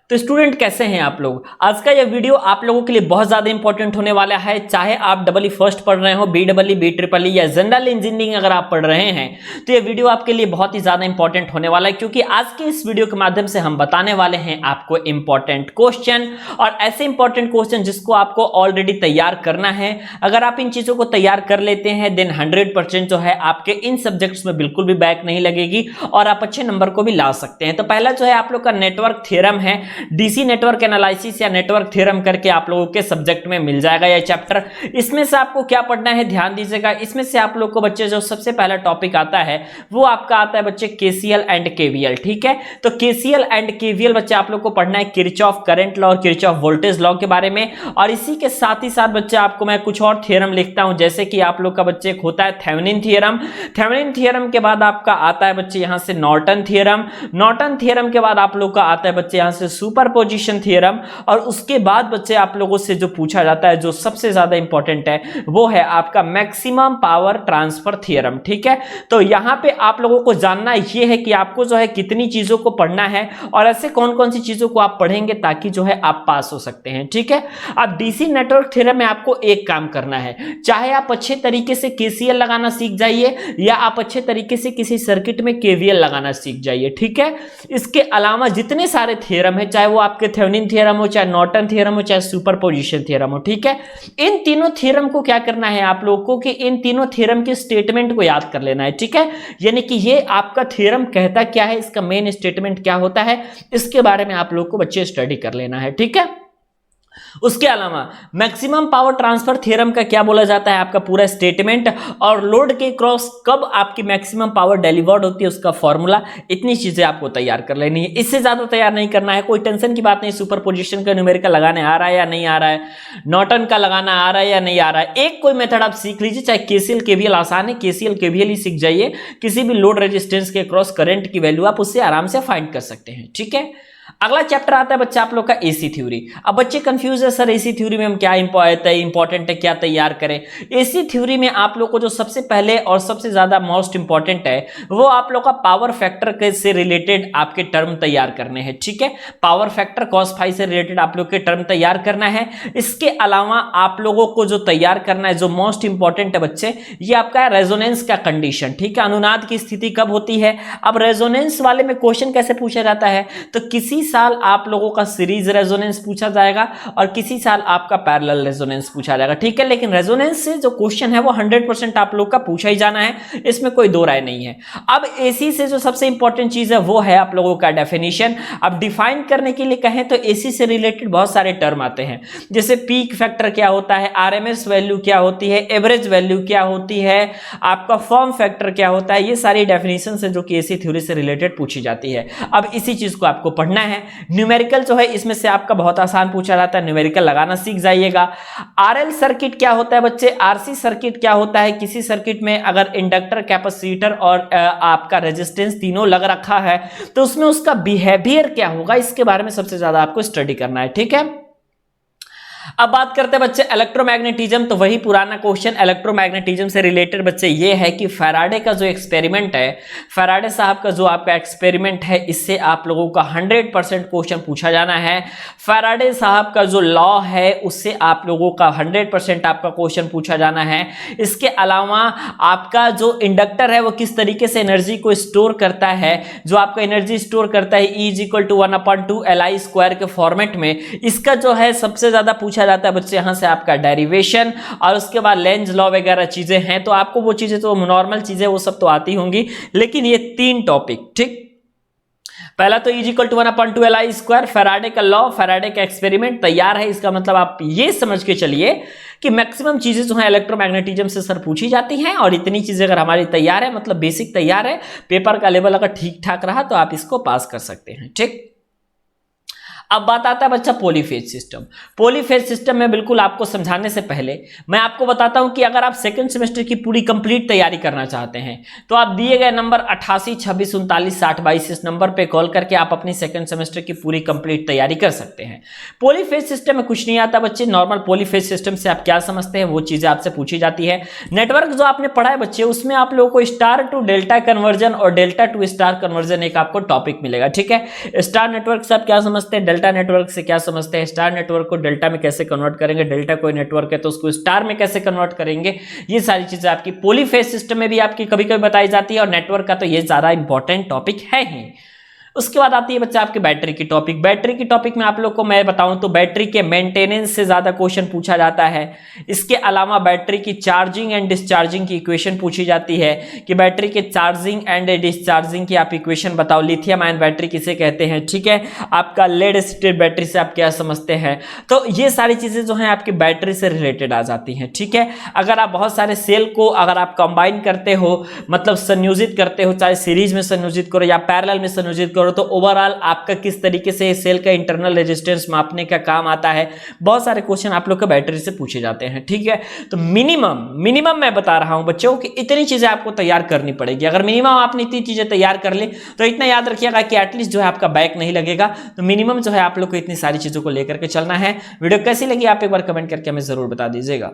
तो स्टूडेंट कैसे हैं आप लोग। आज का यह वीडियो आप लोगों के लिए बहुत ज्यादा इंपॉर्टेंट होने वाला है। चाहे आप डबल ई फर्स्ट पढ़ रहे हो, BEE, BEEE या जनरल इंजीनियरिंग अगर आप पढ़ रहे हैं तो यह वीडियो आपके लिए बहुत ही ज्यादा इंपॉर्टेंट होने वाला है, क्योंकि आज के इस वीडियो के माध्यम से हम बताने वाले हैं आपको इंपॉर्टेंट क्वेश्चन, और ऐसे इंपॉर्टेंट क्वेश्चन जिसको आपको ऑलरेडी तैयार करना है। अगर आप इन चीजों को तैयार कर लेते हैं देन 100% जो है आपके इन सब्जेक्ट्स में बिल्कुल भी बैक नहीं लगेगी और आप अच्छे नंबर को भी ला सकते हैं। तो पहला जो है आप लोग का नेटवर्क थ्योरम है, डीसी नेटवर्क एनालिसिस या नेटवर्क थ्योरम करके आप लोगों के सब्जेक्ट में मिल जाएगा यह चैप्टर। इसमें से आपको क्या पढ़ना है ध्यान दीजिएगा। इसमें से आप लोग को बच्चे जो सबसे पहला टॉपिक आता है वो आपका आता है बच्चे केसीएल एंड केवीएल। ठीक है, तो केसीएल एंड केवीएल बच्चे आप लोग को पढ़ना है किरचॉफ करंट लॉ और किरचॉफ वोल्टेज लॉ के बारे में। और इसी के साथ ही साथ बच्चे आपको मैं कुछ और थ्योरम लिखता हूं, जैसे कि आप लोग का बच्चे एक होता है थेवेनिन थ्योरम। थेवेनिन थ्योरम के बाद आपका आता है बच्चे यहां से नॉर्टन थ्योरम। नॉर्टन थ्योरम के बाद आप लोग का आता है बच्चे यहां से सुपरपोजिशन थ्योरम। और उसके बाद बच्चे आप लोगों से जो पूछा जाता है जो सबसे ज्यादा इंपॉर्टेंट है वो है आपका मैक्सिमम पावर ट्रांसफर थ्योरम। ठीक है, तो यहां पे आप लोगों को जानना यह है कि आपको जो है कितनी चीजों को पढ़ना है और ऐसे कौन कौन सी चीजों को आप पढ़ेंगे ताकि जो है आप पास हो सकते हैं। ठीक है, अब डीसी नेटवर्क थ्योरम में आपको एक काम करना है, चाहे आप अच्छे तरीके से केसीएल लगाना सीख जाइए या आप अच्छे तरीके से किसी सर्किट में केवीएल लगाना सीख जाइए। ठीक है, इसके अलावा जितने सारे थ्योरम है, चाहे वो आपके थेवेनिन थ्योरम हो, चाहे नॉर्टन थ्योरम हो, चाहे सुपरपोजिशन थ्योरम हो, ठीक है, इन तीनों थ्योरम को क्या करना है आप लोगों को कि इन तीनों थ्योरम के स्टेटमेंट को याद कर लेना है। ठीक है, यानी कि ये आपका थ्योरम कहता क्या है, इसका मेन स्टेटमेंट क्या होता है, इसके बारे में आप लोग को बच्चे स्टडी कर लेना है। ठीक है, उसके अलावा मैक्सिमम पावर ट्रांसफर थ्योरम का क्या बोला जाता है, आपका पूरा स्टेटमेंट, और लोड के क्रॉस कब आपकी मैक्सिमम पावर डिलीवर्ड होती है उसका फॉर्मूला, इतनी चीजें आपको तैयार कर लेनी है। इससे ज्यादा तैयार नहीं करना है, कोई टेंशन की बात नहीं। सुपरपोजिशन का न्यूमेरिकल लगाने आ रहा है या नहीं आ रहा है, नॉर्टन का लगाना आ रहा है या नहीं आ रहा है, एक कोई मेथड आप सीख लीजिए। चाहे केसीएल केवीएल आसान है, केसीएल केवीएल ही सीख जाइए। किसी भी लोड रेजिस्टेंस के क्रॉस करंट की वैल्यू आप उससे आराम से फाइंड कर सकते हैं। ठीक है, अगला चैप्टर आता है बच्चा आप लोग का एसी थ्योरी। अब बच्चे कंफ्यूज है, सर एसी थ्योरी में हम क्या इंपॉर्टेंट है, क्या तैयार करें। एसी थ्योरी में आप लोग को जो सबसे पहले और सबसे ज्यादा मोस्ट इंपॉर्टेंट है वो आप लोग का पावर फैक्टर से रिलेटेड आपके टर्म तैयार करने हैं। ठीक है, पावर फैक्टर cos फाई से रिलेटेड आप लोग के टर्म तैयार करना है। इसके अलावा आप लोगों को जो तैयार करना है जो मोस्ट इंपॉर्टेंट है बच्चे, ये आपका रेजोनेंस का कंडीशन। ठीक है, अनुनाद की स्थिति कब होती है। अब रेजोनेंस वाले में क्वेश्चन कैसे पूछा जाता है, तो किसी साल आप लोगों का सीरीज रेजोनेंस पूछा जाएगा और किसी साल आपका पैरेलल रेजोनेंस पूछा जाएगा। ठीक है, लेकिन रेजोनेंस से जो क्वेश्चन है वो 100% आप लोग का पूछा ही जाना है, इसमें कोई दो राय नहीं है। अब एसी से जो सबसे इंपॉर्टेंट चीज है वो है आप लोगों का डेफिनेशन। अब डिफाइन करने के लिए कहें तो एसी से रिलेटेड बहुत सारे टर्म आते हैं, जैसे पीक फैक्टर क्या होता है, आरएमएस वैल्यू क्या होती है, एवरेज वैल्यू क्या होती है, आपका फॉर्म फैक्टर क्या होता है, ये सारी डेफिनेशन है जो कि एसी थ्योरी से रिलेटेड पूछी जाती है। अब इसी चीज को आपको पढ़ना है। न्यूमेरिकल जो है इसमें से आपका बहुत आसान पूछा जाता है, न्यूमेरिकल लगाना सीख जाइएगा। आरएल सर्किट क्या होता है बच्चे, आरसी सर्किट क्या होता है, किसी सर्किट में अगर इंडक्टर, कैपेसिटर और आपका रेजिस्टेंस तीनों लग रखा है तो उसमें उसका बिहेवियर क्या होगा, इसके बारे में सबसे ज्यादा आपको स्टडी करना है। ठीक है, अब बात करते हैं बच्चे इलेक्ट्रोमैग्नेटिज्म। तो वही पुराना क्वेश्चन इलेक्ट्रोमैग्नेटिज्म से रिलेटेड बच्चे ये है कि फैराडे का जो एक्सपेरिमेंट है, फैराडे साहब का जो आपका एक्सपेरिमेंट है, इससे आप लोगों का 100% क्वेश्चन पूछा जाना है। फैराडे साहब का जो लॉ है उससे आप लोगों का 100% आपका क्वेश्चन पूछा जाना है। इसके अलावा आपका जो इंडक्टर है वो किस तरीके से एनर्जी को स्टोर करता है, जो आपका एनर्जी स्टोर करता है E = 1/2 Li² के फॉर्मेट में, इसका जो है सबसे ज्यादा पूछा जाता है बच्चे यहां से आपका डेरिवेशन। और उसके बाद लेंज लॉ वगैरह चीजें हैं, तो आपको वो चीजें तो नॉर्मल चीजें वो सब तो आती होंगी, लेकिन ये तीन टॉपिक, ठीक, पहला तो E = 1/2 Li², फैराडे का लॉ, फैराडे का एक्सपेरिमेंट तैयार है। इसका मतलब आप ये समझ के चलिए कि मैक्सिमम चीजें जो है इलेक्ट्रोमैग्नेटिज्म से सर पूछी जाती हैं, और इतनी चीजें अगर हमारी तैयार है, मतलब बेसिक तैयार है, पेपर का लेवल अगर ठीक ठाक रहा तो आप इसको पास कर सकते हैं। ठीक, अब बात आता है बच्चा पॉलीफेज सिस्टम। पॉलीफेज सिस्टम में बिल्कुल आपको समझाने से पहले मैं आपको बताता हूं कि अगर आप सेकंड सेमेस्टर की पूरी कंप्लीट तैयारी करना चाहते हैं तो आप दिए गए नंबर 88 26 39 60 22 इस नंबर पे कॉल करके आप अपनी सेकंड सेमेस्टर की पूरी कंप्लीट तैयारी कर सकते हैं। पॉलीफेज सिस्टम में कुछ नहीं आता बच्चे, नॉर्मल पॉलीफेज सिस्टम से आप क्या समझते हैं वो चीजें आपसे पूछी जाती है। नेटवर्क जो आपने पढ़ा है बच्चे, उसमें आप लोगों को स्टार टू डेल्टा कन्वर्जन और डेल्टा टू स्टार कन्वर्जन एक आपको टॉपिक मिलेगा। ठीक है, स्टार नेटवर्क से आप क्या समझते हैं, डेल्टा नेटवर्क से क्या समझते हैं, स्टार नेटवर्क को डेल्टा में कैसे कन्वर्ट करेंगे, डेल्टा कोई नेटवर्क है तो उसको स्टार में कैसे कन्वर्ट करेंगे, ये सारी चीजें आपकी पॉलीफेज सिस्टम में भी आपकी कभी कभी बताई जाती है, और नेटवर्क का तो ये ज्यादा इंपॉर्टेंट टॉपिक है ही। उसके बाद आती है बच्चा आपके बैटरी की टॉपिक। बैटरी की टॉपिक में आप लोग को मैं बताऊं तो बैटरी के मेंटेनेंस से ज्यादा क्वेश्चन पूछा जाता है। इसके अलावा बैटरी की चार्जिंग एंड डिस्चार्जिंग की इक्वेशन पूछी जाती है कि बैटरी के चार्जिंग एंड डिस्चार्जिंग की आप इक्वेशन बताओ। लिथियम आयन बैटरी किसे कहते हैं, ठीक है। आपका लेड एसिड बैटरी से आप क्या समझते हैं। तो ये सारी चीजें जो है आपकी बैटरी से रिलेटेड आ जाती हैं, ठीक है। अगर आप बहुत सारे सेल को अगर आप कंबाइन करते हो, मतलब संयोजित करते हो, चाहे सीरीज में संयोजित करो या पैरेलल में संयोजित करो, तो ओवरऑल आपका किस तरीके से सेल का इंटरनल रेजिस्टेंस मापने का काम आता है। बहुत सारे क्वेश्चन आप लोग के बैटरी से पूछे जाते हैं, ठीक है। तो मिनिमम मैं बता रहा हूं बच्चों कि इतनी चीजें आपको तैयार करनी पड़ेगी। अगर मिनिमम आपने इतनी चीजें तैयार कर ली तो इतना याद रखिएगा कि एटलीस्ट जो है आपका बैक नहीं लगेगा। तो मिनिमम जो है आप लोग को इतनी सारी चीजों को लेकर के चलना है। वीडियो कैसी लगी आप एक बार कमेंट करके हमें जरूर बता दीजिएगा।